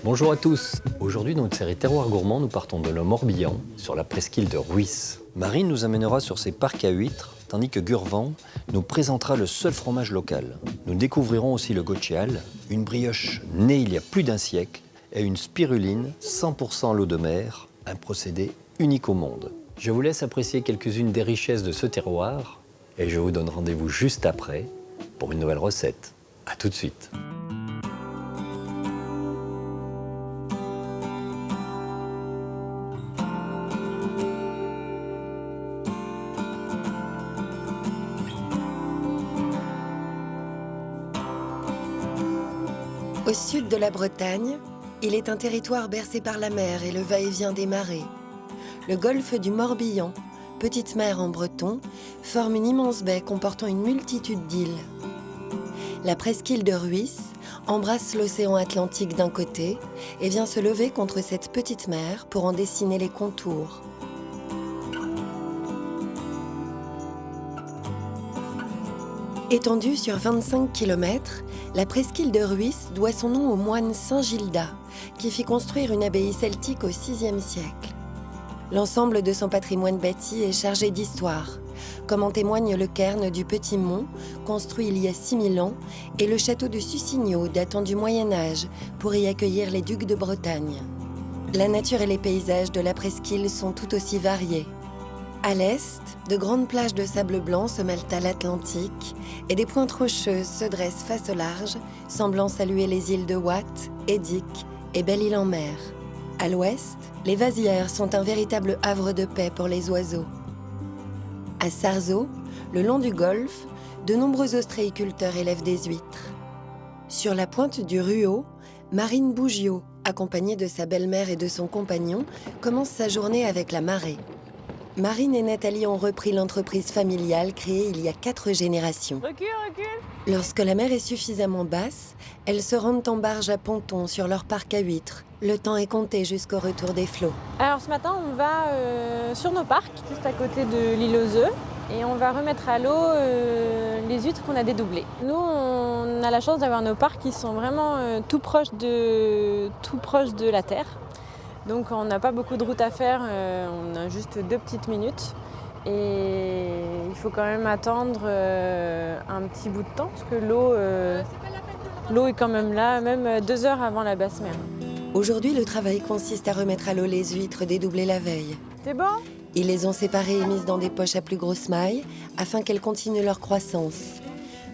Bonjour à tous. Aujourd'hui, dans notre série Terroir gourmand, nous partons de le Morbihan, sur la presqu'île de Rhuys. Marine nous amènera sur ses parcs à huîtres, tandis que Gurvan nous présentera le seul fromage local. Nous découvrirons aussi le gochial, une brioche née il y a plus d'un siècle, et une spiruline 100% à l'eau de mer, un procédé unique au monde. Je vous laisse apprécier quelques-unes des richesses de ce terroir, et je vous donne rendez-vous juste après pour une nouvelle recette. A tout de suite. Au sud de la Bretagne, il est un territoire bercé par la mer et le va-et-vient des marées. Le golfe du Morbihan, petite mer en breton, forme une immense baie comportant une multitude d'îles. La presqu'île de Rhuys embrasse l'océan Atlantique d'un côté et vient se lever contre cette petite mer pour en dessiner les contours. Étendue sur 25 km, la presqu'île de Rhuys doit son nom au moine Saint Gilda, qui fit construire une abbaye celtique au VIe siècle. L'ensemble de son patrimoine bâti est chargé d'histoire, comme en témoigne le cairn du Petit Mont, construit il y a 6000 ans, et le château de Sussigno datant du Moyen-Âge, pour y accueillir les ducs de Bretagne. La nature et les paysages de la presqu'île sont tout aussi variés. À l'est, de grandes plages de sable blanc se mêlent à l'Atlantique et des pointes rocheuses se dressent face au large, semblant saluer les îles de Watt, Edic et Belle-Île-en-Mer. À l'ouest, les vasières sont un véritable havre de paix pour les oiseaux. À Sarzeau, le long du golfe, de nombreux ostréiculteurs élèvent des huîtres. Sur la pointe du Ruau, Marine Bougiot, accompagnée de sa belle-mère et de son compagnon, commence sa journée avec la marée. Marine et Nathalie ont repris l'entreprise familiale créée il y a 4 générations. Recule. Lorsque la mer est suffisamment basse, elles se rendent en barge à ponton sur leur parc à huîtres. Le temps est compté jusqu'au retour des flots. Alors ce matin, on va sur nos parcs, juste à côté de l'île aux œufs, et on va remettre à l'eau les huîtres qu'on a dédoublées. Nous, on a la chance d'avoir nos parcs qui sont vraiment tout proches de la terre. Donc on n'a pas beaucoup de route à faire, on a juste 2 petites minutes. Et il faut quand même attendre un petit bout de temps, parce que l'eau est quand même là, même 2 heures avant la basse mer. Aujourd'hui, le travail consiste à remettre à l'eau les huîtres dédoublées la veille. C'est bon ? Ils les ont séparées et mises dans des poches à plus grosse maille, afin qu'elles continuent leur croissance.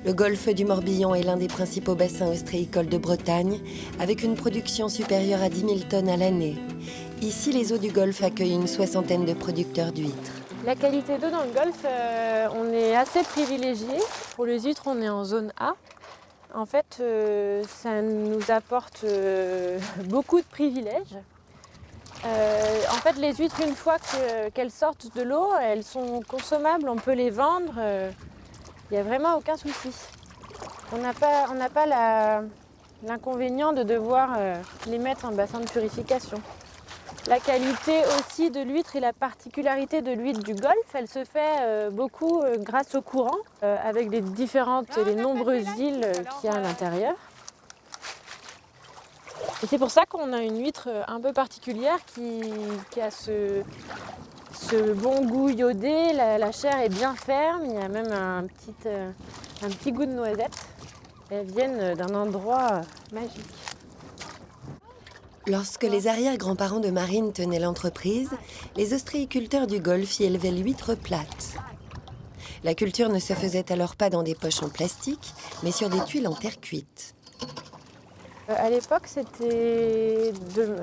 Le golfe du Morbihan est l'un des principaux bassins ostréicoles de Bretagne, avec une production supérieure à 10 000 tonnes à l'année. Ici, les eaux du golfe accueillent une 60aine de producteurs d'huîtres. La qualité d'eau dans le golfe, on est assez privilégié. Pour les huîtres, on est en zone A. En fait, ça nous apporte beaucoup de privilèges. En fait, les huîtres, une fois qu'elles sortent de l'eau, elles sont consommables, on peut les vendre. Il n'y a vraiment aucun souci. On n'a pas l'inconvénient de devoir les mettre en bassin de purification. La qualité aussi de l'huître et la particularité de l'huître du golfe, elle se fait beaucoup grâce au courant, avec les différentes et les nombreuses îles qu'il y a à l'intérieur. Et c'est pour ça qu'on a une huître un peu particulière qui a ce bon goût iodé, la chair est bien ferme, il y a même un petit goût de noisette. Elles viennent d'un endroit magique. Lorsque les arrière-grands-parents de Marine tenaient l'entreprise, les ostréiculteurs du golfe y élevaient l'huître plate. La culture ne se faisait alors pas dans des poches en plastique, mais sur des tuiles en terre cuite. À l'époque, c'était,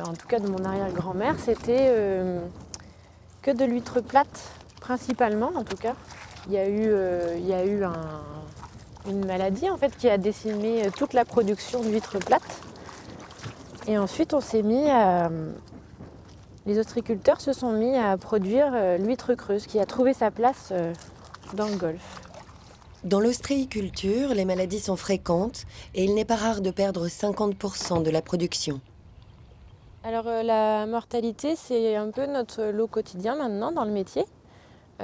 en tout cas de mon arrière-grand-mère, c'était que de l'huître plate, principalement en tout cas. Il y a eu une maladie en fait qui a décimé toute la production d'huîtres plates. Et ensuite, les ostréiculteurs se sont mis à produire l'huître creuse qui a trouvé sa place dans le golfe. Dans l'ostréiculture, les maladies sont fréquentes et il n'est pas rare de perdre 50% de la production. Alors la mortalité, c'est un peu notre lot quotidien maintenant dans le métier.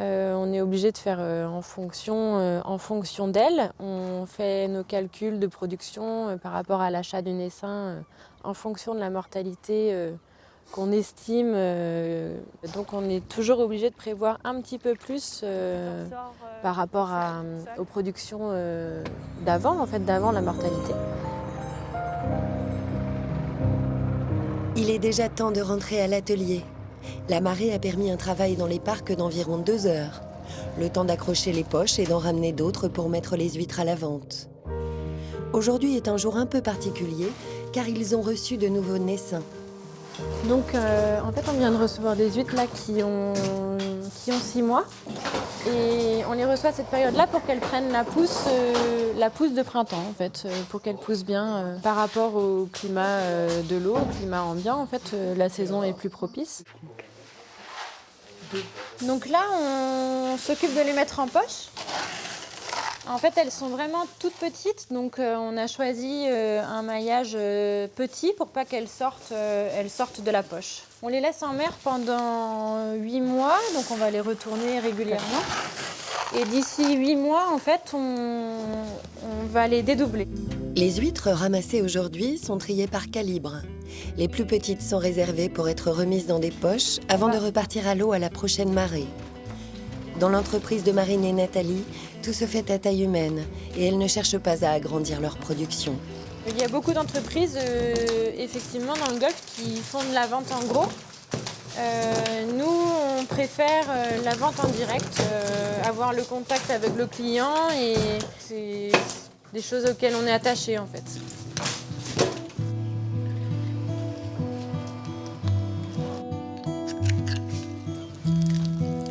On est obligé de faire en fonction d'elle. On fait nos calculs de production par rapport à l'achat du naissain en fonction de la mortalité qu'on estime. Donc on est toujours obligé de prévoir un petit peu plus par rapport aux productions d'avant, en fait, d'avant la mortalité. Il est déjà temps de rentrer à l'atelier. La marée a permis un travail dans les parcs d'environ 2 heures. Le temps d'accrocher les poches et d'en ramener d'autres pour mettre les huîtres à la vente. Aujourd'hui est un jour un peu particulier car ils ont reçu de nouveaux naissins. Donc en fait on vient de recevoir des huîtres là qui ont 6 mois. Et on les reçoit à cette période-là pour qu'elles prennent la pousse de printemps, en fait, pour qu'elles poussent bien par rapport au climat de l'eau, au climat ambiant. En fait, la saison est plus propice. Donc là, on s'occupe de les mettre en poche. En fait, elles sont vraiment toutes petites, donc on a choisi un maillage petit pour pas qu'elles sortent de la poche. On les laisse en mer pendant 8 mois, donc on va les retourner régulièrement. Et d'ici 8 mois, en fait, on va les dédoubler. Les huîtres ramassées aujourd'hui sont triées par calibre. Les plus petites sont réservées pour être remises dans des poches avant de repartir à l'eau à la prochaine marée. Dans l'entreprise de Marine et Nathalie, tout se fait à taille humaine et elles ne cherchent pas à agrandir leur production. Il y a beaucoup d'entreprises, effectivement, dans le Golfe qui font de la vente en gros. Nous, on préfère la vente en direct, avoir le contact avec le client et c'est des choses auxquelles on est attaché en fait.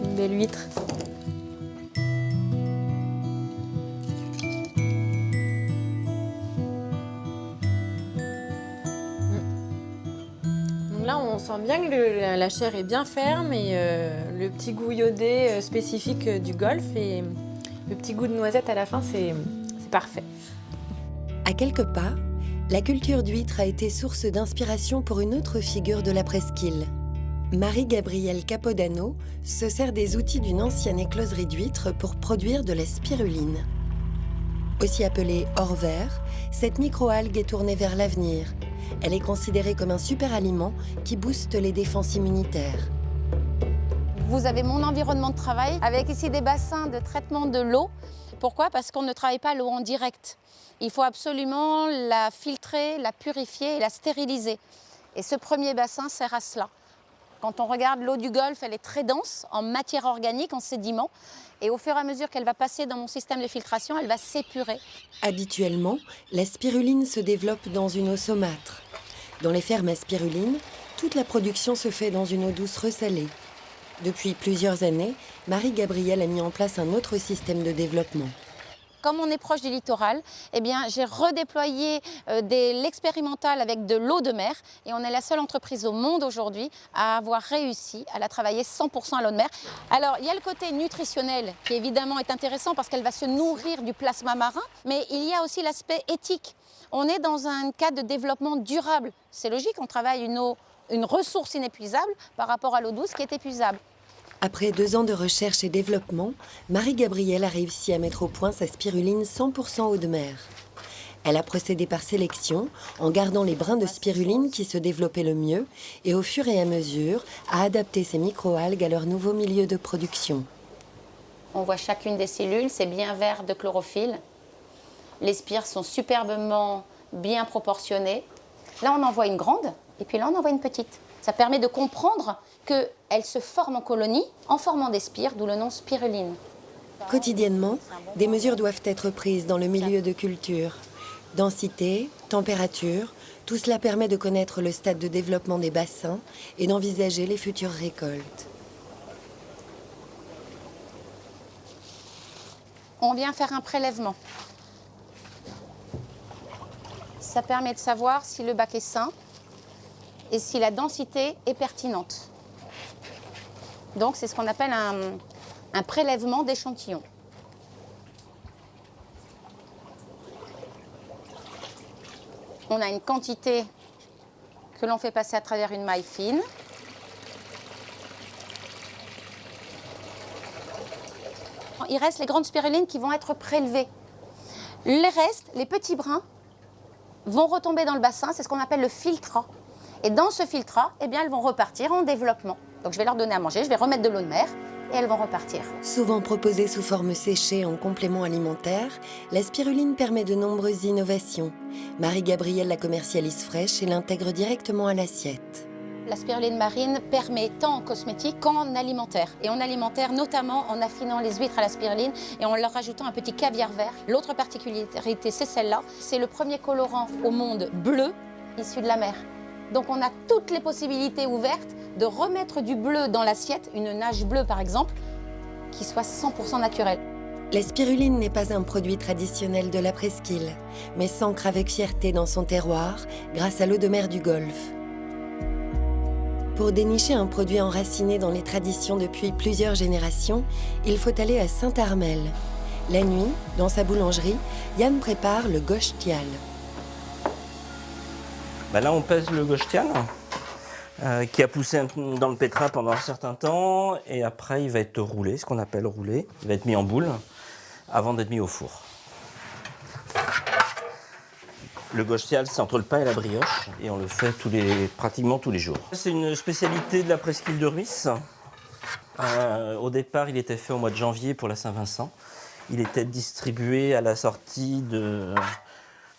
Une belle huître. Là, on sent bien que la chair est bien ferme et le petit goût iodé spécifique du Golfe et le petit goût de noisette à la fin, c'est parfait. À quelques pas, la culture d'huîtres a été source d'inspiration pour une autre figure de la presqu'île. Marie-Gabrielle Capodano se sert des outils d'une ancienne écloserie d'huîtres pour produire de la spiruline. Aussi appelée or vert, cette microalgue est tournée vers l'avenir. Elle est considérée comme un super aliment qui booste les défenses immunitaires. Vous avez mon environnement de travail avec ici des bassins de traitement de l'eau. Pourquoi? Parce qu'on ne travaille pas l'eau en direct. Il faut absolument la filtrer, la purifier et la stériliser. Et ce premier bassin sert à cela. Quand on regarde l'eau du Golfe, elle est très dense en matière organique, en sédiments. Et au fur et à mesure qu'elle va passer dans mon système de filtration, elle va s'épurer. Habituellement, la spiruline se développe dans une eau saumâtre. Dans les fermes à spiruline, toute la production se fait dans une eau douce recalée. Depuis plusieurs années, Marie-Gabrielle a mis en place un autre système de développement. Comme on est proche du littoral, eh bien, j'ai redéployé l'expérimental avec de l'eau de mer et on est la seule entreprise au monde aujourd'hui à avoir réussi à la travailler 100% à l'eau de mer. Alors, il y a le côté nutritionnel qui évidemment est intéressant parce qu'elle va se nourrir du plasma marin, mais il y a aussi l'aspect éthique. On est dans un cadre de développement durable. C'est logique, on travaille une ressource inépuisable par rapport à l'eau douce qui est épuisable. Après 2 ans de recherche et développement, Marie-Gabrielle a réussi à mettre au point sa spiruline 100% eau de mer. Elle a procédé par sélection, en gardant les brins de spiruline qui se développaient le mieux, et au fur et à mesure, a adapté ces microalgues à leur nouveau milieu de production. On voit chacune des cellules, c'est bien vert de chlorophylle. Les spires sont superbement bien proportionnées. Là, on en voit une grande, et puis là, on en voit une petite. Ça permet de comprendre qu'elles se forment en colonie en formant des spires, d'où le nom spiruline. Quotidiennement, des mesures doivent être prises dans le milieu de culture. Densité, température, tout cela permet de connaître le stade de développement des bassins et d'envisager les futures récoltes. On vient faire un prélèvement. Ça permet de savoir si le bac est sain et si la densité est pertinente. Donc c'est ce qu'on appelle un prélèvement d'échantillons. On a une quantité que l'on fait passer à travers une maille fine. il reste les grandes spirulines qui vont être prélevées. Les restes, les petits brins, vont retomber dans le bassin, c'est ce qu'on appelle le filtrat. Et dans ce filtrat, eh bien, elles vont repartir en développement. Donc je vais leur donner à manger, je vais remettre de l'eau de mer et elles vont repartir. Souvent proposée sous forme séchée en complément alimentaire, la spiruline permet de nombreuses innovations. Marie-Gabrielle la commercialise fraîche et l'intègre directement à l'assiette. La spiruline marine permet tant en cosmétique qu'en alimentaire. Et en alimentaire, notamment en affinant les huîtres à la spiruline et en leur rajoutant un petit caviar vert. L'autre particularité, c'est celle-là. C'est le premier colorant au monde bleu issu de la mer. Donc on a toutes les possibilités ouvertes de remettre du bleu dans l'assiette, une nage bleue par exemple, qui soit 100% naturelle. La spiruline n'est pas un produit traditionnel de la presqu'île, mais s'ancre avec fierté dans son terroir grâce à l'eau de mer du Golfe. Pour dénicher un produit enraciné dans les traditions depuis plusieurs générations, il faut aller à Saint-Armel. La nuit, dans sa boulangerie, Yann prépare le gochtial. Là, on pèse le gochtial qui a poussé dans le pétrin pendant un certain temps et après, il va être roulé, ce qu'on appelle roulé. Il va être mis en boule avant d'être mis au four. Le gochtial, c'est entre le pain et la brioche et on le fait pratiquement tous les jours. C'est une spécialité de la presqu'île de Ruisse. Au départ, il était fait au mois de janvier pour la Saint-Vincent. Il était distribué à la sortie de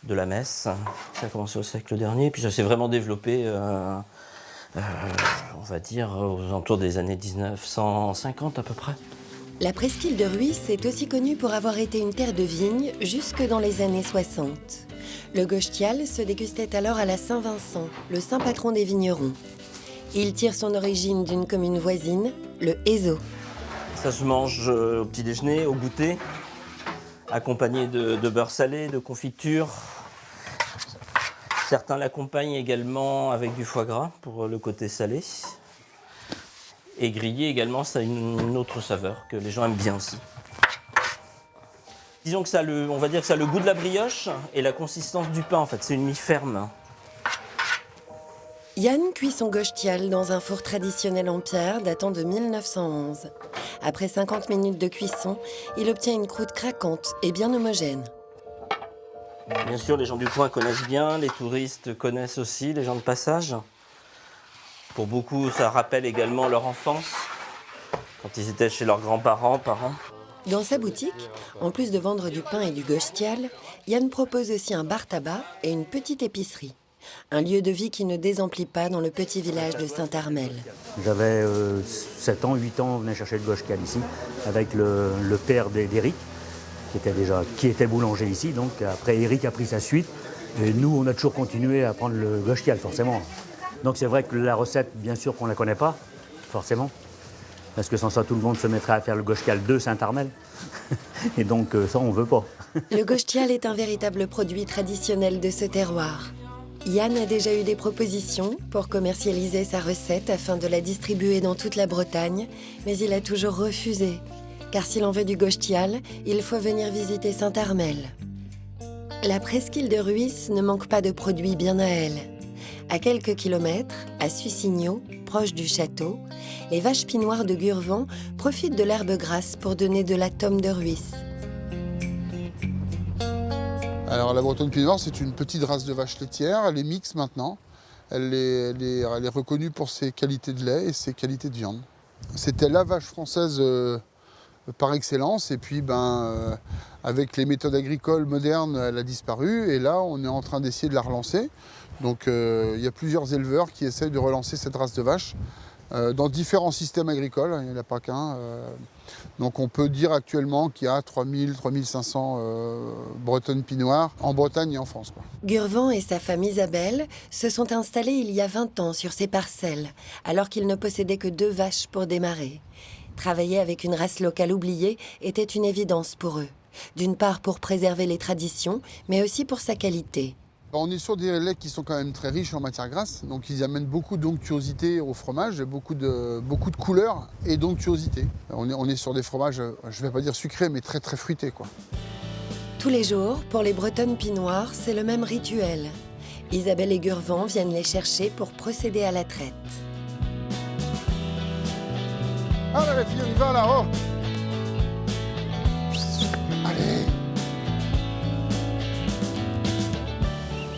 la messe. Ça a commencé au siècle dernier, puis ça s'est vraiment développé, on va dire, aux alentours des années 1950 à peu près. La presqu'île de Ruisse est aussi connue pour avoir été une terre de vigne jusque dans les années 60. Le gochtial se dégustait alors à la Saint-Vincent, le saint patron des vignerons. Il tire son origine d'une commune voisine, le Hézeau. Ça se mange au petit déjeuner, au goûter, accompagné de beurre salé, de confiture. Certains l'accompagnent également avec du foie gras pour le côté salé. Et grillé également, ça a une autre saveur que les gens aiment bien aussi. Disons que on va dire que ça a le goût de la brioche et la consistance du pain en fait, c'est une mie ferme. Yann cuit son gochtial dans un four traditionnel en pierre datant de 1911. Après 50 minutes de cuisson, il obtient une croûte craquante et bien homogène. Bien sûr, les gens du coin connaissent bien, les touristes connaissent aussi, les gens de passage. Pour beaucoup, ça rappelle également leur enfance, quand ils étaient chez leurs grands-parents, parents. Dans sa boutique, en plus de vendre du pain et du gochtial, Yann propose aussi un bar tabac et une petite épicerie. Un lieu de vie qui ne désemplit pas dans le petit village de Saint-Armel. J'avais 7 ans, 8 ans, on venait chercher le gochtial ici, avec le père d'Éric, qui était boulanger ici. Donc après, Éric a pris sa suite, et nous, on a toujours continué à prendre le gochtial, forcément. Donc c'est vrai que la recette, bien sûr qu'on ne la connaît pas, forcément. Parce que sans ça, tout le monde se mettrait à faire le gochtial de Saint-Armel. Et donc ça, on ne veut pas. Le gochtial est un véritable produit traditionnel de ce terroir. Yann a déjà eu des propositions pour commercialiser sa recette afin de la distribuer dans toute la Bretagne, mais il a toujours refusé. Car s'il en veut du gochtial, il faut venir visiter Saint-Armel. La presqu'île de Ruisse ne manque pas de produits bien à elle. À quelques kilomètres, à Sucigno, proche du château, les vaches pinoires de Gurvan profitent de l'herbe grasse pour donner de la tome de Ruisse. Alors la bretonne pinoire, c'est une petite race de vache laitière, elle est mixte maintenant. Elle est reconnue pour ses qualités de lait et ses qualités de viande. C'était la vache française par excellence et puis avec les méthodes agricoles modernes, elle a disparu et là on est en train d'essayer de la relancer. Donc il y a plusieurs éleveurs qui essayent de relancer cette race de vache dans différents systèmes agricoles, il n'y en a pas qu'un. Donc on peut dire actuellement qu'il y a 3000, 3500 bretonnes pinoires en Bretagne et en France. Gurvan et sa femme Isabelle se sont installés il y a 20 ans sur ces parcelles, alors qu'ils ne possédaient que 2 vaches pour démarrer. Travailler avec une race locale oubliée était une évidence pour eux. D'une part pour préserver les traditions, mais aussi pour sa qualité. On est sur des laits qui sont quand même très riches en matière grasse, donc ils amènent beaucoup d'onctuosité au fromage, beaucoup de couleurs et d'onctuosité. On est sur des fromages, je ne vais pas dire sucrés, mais très très fruités, quoi. Tous les jours, pour les bretonnes pinoires, c'est le même rituel. Isabelle et Gurvan viennent les chercher pour procéder à la traite. Ah là, les filles, on y va là, oh!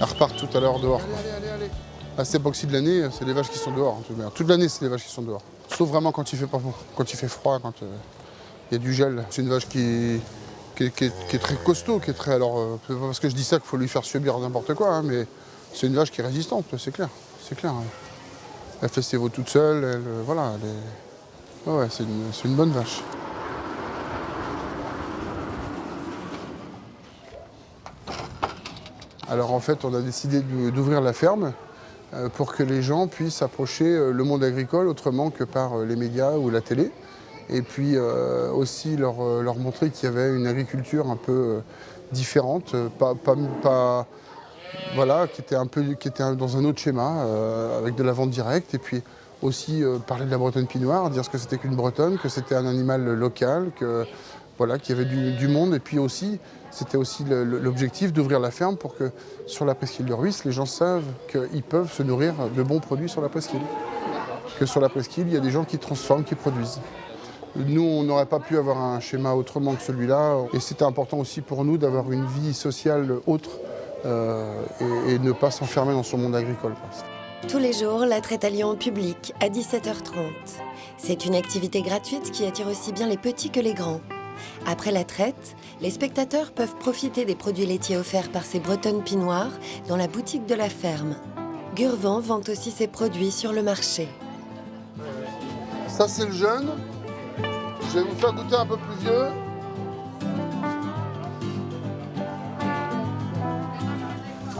Elles repartent tout à l'heure dehors. Allez. À cette époque-ci de l'année, c'est les vaches qui sont dehors. Toute l'année, c'est les vaches qui sont dehors. Sauf vraiment quand il fait pas beau, quand il fait froid, quand il y a du gel. C'est une vache qui est très costaud, qui est très... Alors, c'est pas parce que je dis ça qu'il faut lui faire subir n'importe quoi, hein, mais c'est une vache qui est résistante, c'est clair. Hein. Elle fait ses veaux toute seule, voilà. Ouais, c'est une bonne vache. Alors en fait, on a décidé d'ouvrir la ferme pour que les gens puissent approcher le monde agricole autrement que par les médias ou la télé. Et puis aussi leur montrer qu'il y avait une agriculture un peu différente, voilà, qui était dans un autre schéma, avec de la vente directe. Et puis aussi parler de la bretonne pinoire, dire ce que c'était qu'une bretonne, que c'était un animal local, voilà, qu'il y avait du monde. Et puis aussi, c'était aussi l'objectif d'ouvrir la ferme pour que sur la presqu'île de Rhuys, les gens savent qu'ils peuvent se nourrir de bons produits sur la presqu'île. Que sur la presqu'île, il y a des gens qui transforment, qui produisent. Nous, on n'aurait pas pu avoir un schéma autrement que celui-là. Et c'était important aussi pour nous d'avoir une vie sociale autre et ne pas s'enfermer dans son monde agricole. Tous les jours, la traite a lieu en public à 17h30. C'est une activité gratuite qui attire aussi bien les petits que les grands. Après la traite, les spectateurs peuvent profiter des produits laitiers offerts par ces bretonnes pinoires dans la boutique de la ferme. Gurvan vend aussi ses produits sur le marché. Ça, c'est le jeune. Je vais vous faire goûter un peu plus vieux.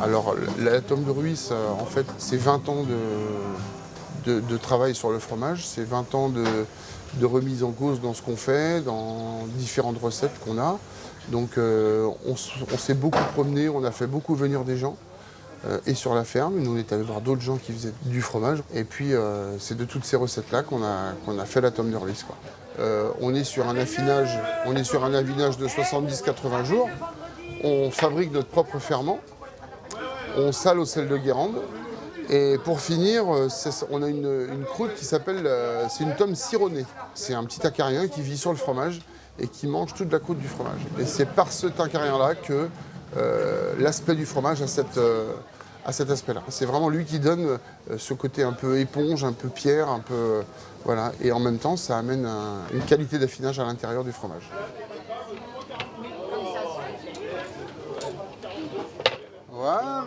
Alors, la tome de Rhuys, en fait, c'est 20 ans de travail sur le fromage. C'est 20 ans de remise en cause dans ce qu'on fait, dans différentes recettes qu'on a. Donc, on s'est beaucoup promené, on a fait beaucoup venir des gens. Et sur la ferme, nous on est allé voir d'autres gens qui faisaient du fromage. Et puis, c'est de toutes ces recettes-là qu'on a fait la tome de Rhuys, quoi. On est sur un affinage de 70-80 jours. On fabrique notre propre ferment. On sale au sel de Guérande. Et pour finir, on a une croûte qui s'appelle, c'est une tome sironnée. C'est un petit acarien qui vit sur le fromage et qui mange toute la croûte du fromage. Et c'est par cet acarien-là que l'aspect du fromage a cet aspect-là. C'est vraiment lui qui donne ce côté un peu éponge, un peu pierre, un peu... voilà. Et en même temps, ça amène une qualité d'affinage à l'intérieur du fromage. Voilà.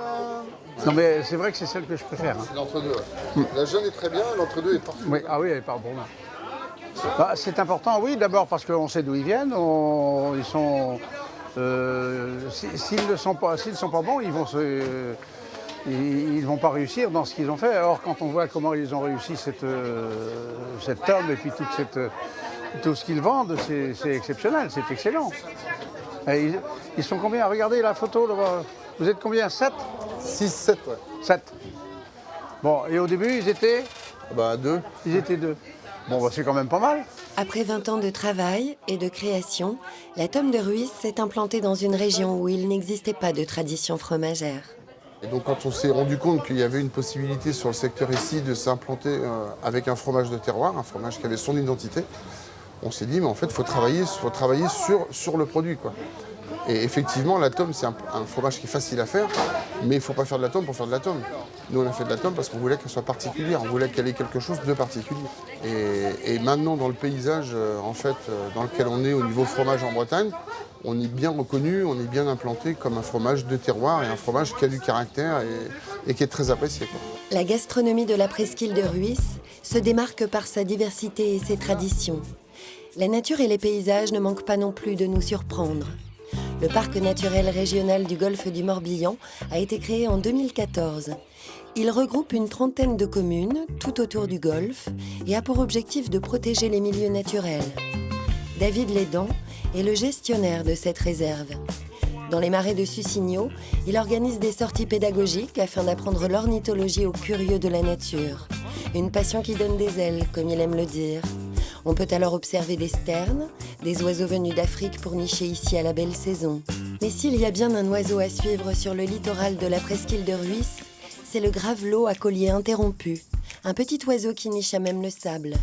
Non mais c'est vrai que c'est celle que je préfère. Hein. C'est l'entre-deux. Ouais. La jeune est très bien, l'entre-deux est parfait. Oui, ah oui, elle part pour moi. Bah, c'est important, oui, d'abord parce qu'on sait d'où ils viennent. Ils sont, s'ils ne sont pas bons, ils vont pas réussir dans ce qu'ils ont fait. Or, quand on voit comment ils ont réussi cette tome et puis tout ce qu'ils vendent, c'est exceptionnel, c'est excellent. Et ils sont combien? Regardez la photo. Là, vous êtes combien? 7? 6, 7, ouais. 7. Bon, et au début, ils étaient? Bah, 2. Ils étaient 2. Bon, bah, c'est quand même pas mal. Après 20 ans de travail et de création, la tome de Rhuys s'est implantée dans une région où il n'existait pas de tradition fromagère. Et donc quand on s'est rendu compte qu'il y avait une possibilité sur le secteur ici de s'implanter avec un fromage de terroir, un fromage qui avait son identité, on s'est dit mais en fait il faut travailler sur le produit, quoi. Et effectivement la tome c'est un fromage qui est facile à faire, mais il ne faut pas faire de la tome pour faire de la tome. Nous on a fait de la tome parce qu'on voulait qu'elle soit particulière, on voulait qu'elle ait quelque chose de particulier. Et maintenant dans le paysage en fait, dans lequel on est au niveau fromage en Bretagne, on est bien reconnu, on est bien implanté comme un fromage de terroir et un fromage qui a du caractère et qui est très apprécié, quoi. La gastronomie de la presqu'île de Rhuys se démarque par sa diversité et ses traditions. La nature et les paysages ne manquent pas non plus de nous surprendre. Le parc naturel régional du golfe du Morbihan a été créé en 2014. Il regroupe une trentaine de communes tout autour du golfe et a pour objectif de protéger les milieux naturels. David Lédan est le gestionnaire de cette réserve. Dans les marais de Sussigno, il organise des sorties pédagogiques afin d'apprendre l'ornithologie aux curieux de la nature. Une passion qui donne des ailes, comme il aime le dire. On peut alors observer des sternes, des oiseaux venus d'Afrique pour nicher ici à la belle saison. Mais s'il y a bien un oiseau à suivre sur le littoral de la presqu'île de Rhuys, c'est le gravelot à collier interrompu, un petit oiseau qui niche à même le sable.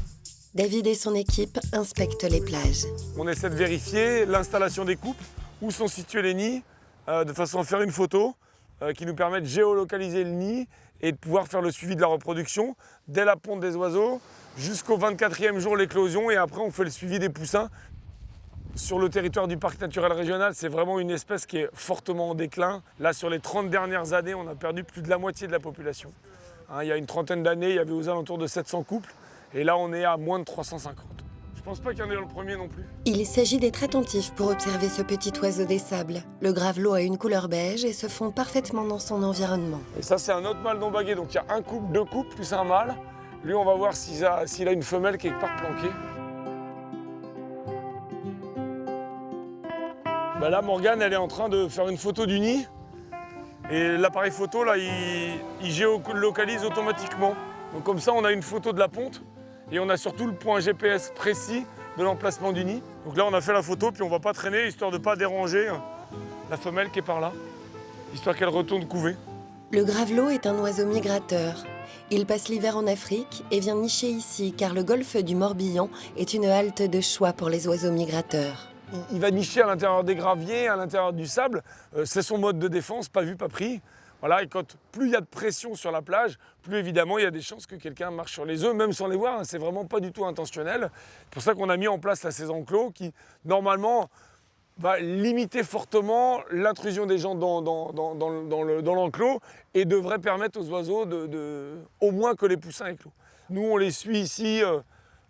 David et son équipe inspectent les plages. On essaie de vérifier l'installation des coupes, où sont situés les nids, de façon à faire une photo qui nous permet de géolocaliser le nid et de pouvoir faire le suivi de la reproduction dès la ponte des oiseaux jusqu'au 24e jour l'éclosion et après on fait le suivi des poussins. Sur le territoire du parc naturel régional, c'est vraiment une espèce qui est fortement en déclin. Là, sur les 30 dernières années, on a perdu plus de la moitié de la population. Il y a une trentaine d'années, il y avait aux alentours de 700 couples et là on est à moins de 350. Je pense pas qu'il y en ait dans le premier non plus. Il s'agit d'être attentif pour observer ce petit oiseau des sables. Le gravelot a une couleur beige et se fond parfaitement dans son environnement. Et ça, c'est un autre mâle non bagué. Donc il y a un couple, deux couples, plus un mâle. Lui, on va voir s'il a une femelle quelque part planquée. Là, Morgane, elle est en train de faire une photo du nid. Et l'appareil photo, là, il géolocalise automatiquement. Donc comme ça, on a une photo de la ponte. Et on a surtout le point GPS précis de l'emplacement du nid. Donc là, on a fait la photo, puis on ne va pas traîner, histoire de ne pas déranger la femelle qui est par là, histoire qu'elle retourne couver. Le gravelot est un oiseau migrateur. Il passe l'hiver en Afrique et vient nicher ici, car le golfe du Morbihan est une halte de choix pour les oiseaux migrateurs. Il va nicher à l'intérieur des graviers, à l'intérieur du sable. C'est son mode de défense, pas vu, pas pris. Voilà, et plus il y a de pression sur la plage, plus évidemment il y a des chances que quelqu'un marche sur les œufs, même sans les voir. C'est vraiment pas du tout intentionnel. C'est pour ça qu'on a mis en place là, ces enclos qui, normalement, va limiter fortement l'intrusion des gens dans l'enclos et devrait permettre aux oiseaux au moins que les poussins éclosent. Nous, on les suit ici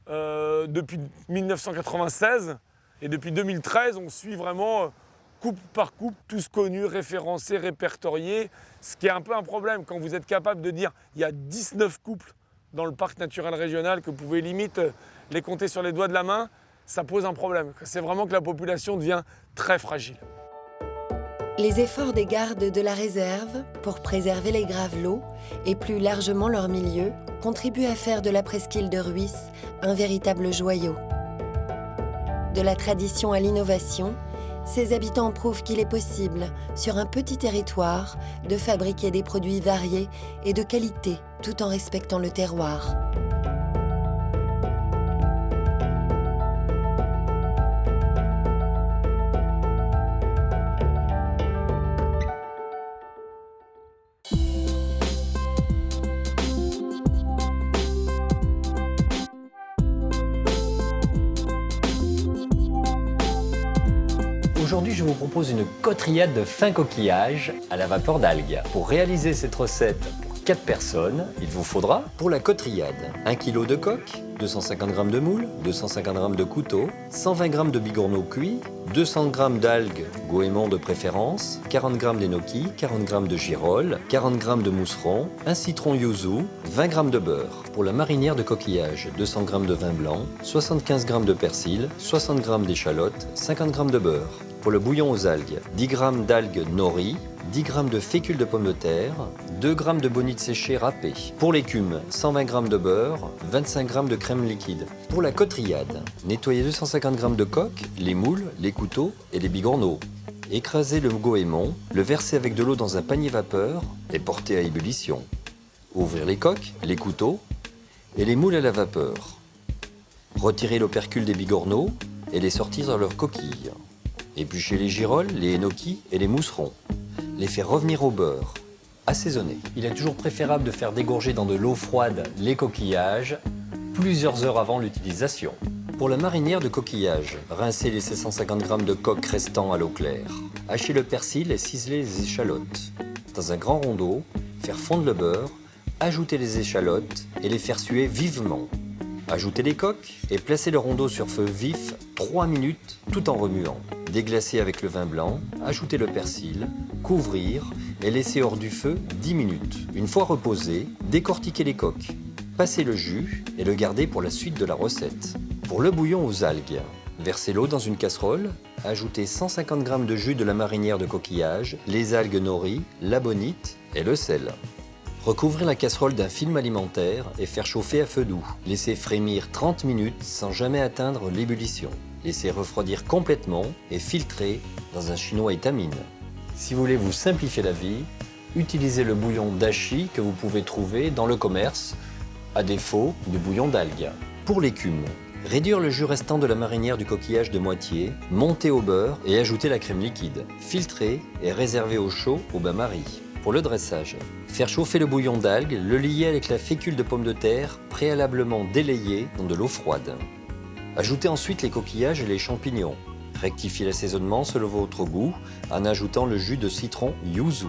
depuis 1996 et depuis 2013, on suit vraiment couple par couple, tous connus, référencés, répertoriés, ce qui est un peu un problème quand vous êtes capable de dire il y a 19 couples dans le parc naturel régional que vous pouvez limite les compter sur les doigts de la main, ça pose un problème. C'est vraiment que la population devient très fragile. Les efforts des gardes de la réserve pour préserver les gravelots et plus largement leur milieu contribuent à faire de la presqu'île de Rhuys un véritable joyau. De la tradition à l'innovation, ses habitants prouvent qu'il est possible, sur un petit territoire, de fabriquer des produits variés et de qualité, tout en respectant le terroir. Aujourd'hui, je vous propose une côteriade de fin coquillage à la vapeur d'algues. Pour réaliser cette recette pour 4 personnes, il vous faudra, pour la côteriade, 1 kg de coque, 250 g de moule, 250 g de couteau, 120 g de bigorneau cuit, 200 g d'algues goémon de préférence, 40 g d'énoki, 40 g de girolles, 40 g de mousseron, un citron yuzu, 20 g de beurre. Pour la marinière de coquillage, 200 g de vin blanc, 75 g de persil, 60 g d'échalotes, 50 g de beurre. Pour le bouillon aux algues, 10 g d'algues nori, 10 g de fécule de pommes de terre, 2 g de bonite séchée râpée. Pour l'écume, 120 g de beurre, 25 g de crème liquide. Pour la côteriade, nettoyez 250 g de coque, les moules, les couteaux et les bigorneaux. Écrasez le goémon, le verser avec de l'eau dans un panier vapeur et porter à ébullition. Ouvrir les coques, les couteaux et les moules à la vapeur. Retirez l'opercule des bigorneaux et les sortir dans leurs coquilles. Éplucher les girolles, les énokis et les mousserons. Les faire revenir au beurre. Assaisonner. Il est toujours préférable de faire dégorger dans de l'eau froide les coquillages plusieurs heures avant l'utilisation. Pour la marinière de coquillage, rincez les 750 g de coque restant à l'eau claire. Hachez le persil et ciselez les échalotes. Dans un grand rond d'eau, faire fondre le beurre, ajouter les échalotes et les faire suer vivement. Ajoutez les coques et placez le rond d'eau sur feu vif 3 minutes tout en remuant. Déglacer avec le vin blanc, ajouter le persil, couvrir et laisser hors du feu 10 minutes. Une fois reposé, décortiquez les coques. Passez le jus et le gardez pour la suite de la recette. Pour le bouillon aux algues, versez l'eau dans une casserole, ajoutez 150 g de jus de la marinière de coquillage, les algues nori, la bonite et le sel. Recouvrir la casserole d'un film alimentaire et faire chauffer à feu doux. Laissez frémir 30 minutes sans jamais atteindre l'ébullition. Laissez refroidir complètement et filtrer dans un chinois étamine. Si vous voulez vous simplifier la vie, utilisez le bouillon d'ashi que vous pouvez trouver dans le commerce, à défaut du bouillon d'algues. Pour l'écume, réduire le jus restant de la marinière du coquillage de moitié, monter au beurre et ajouter la crème liquide. Filtrer et réserver au chaud au bain-marie. Pour le dressage, faire chauffer le bouillon d'algues, le lier avec la fécule de pommes de terre, préalablement délayée dans de l'eau froide. Ajoutez ensuite les coquillages et les champignons. Rectifiez l'assaisonnement selon votre goût en ajoutant le jus de citron yuzu.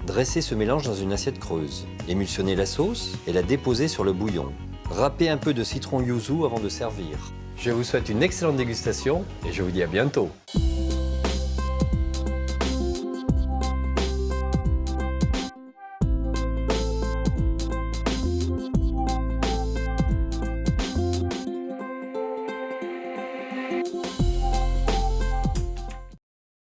Dressez ce mélange dans une assiette creuse. Émulsionnez la sauce et la déposez sur le bouillon. Râpez un peu de citron yuzu avant de servir. Je vous souhaite une excellente dégustation et je vous dis à bientôt.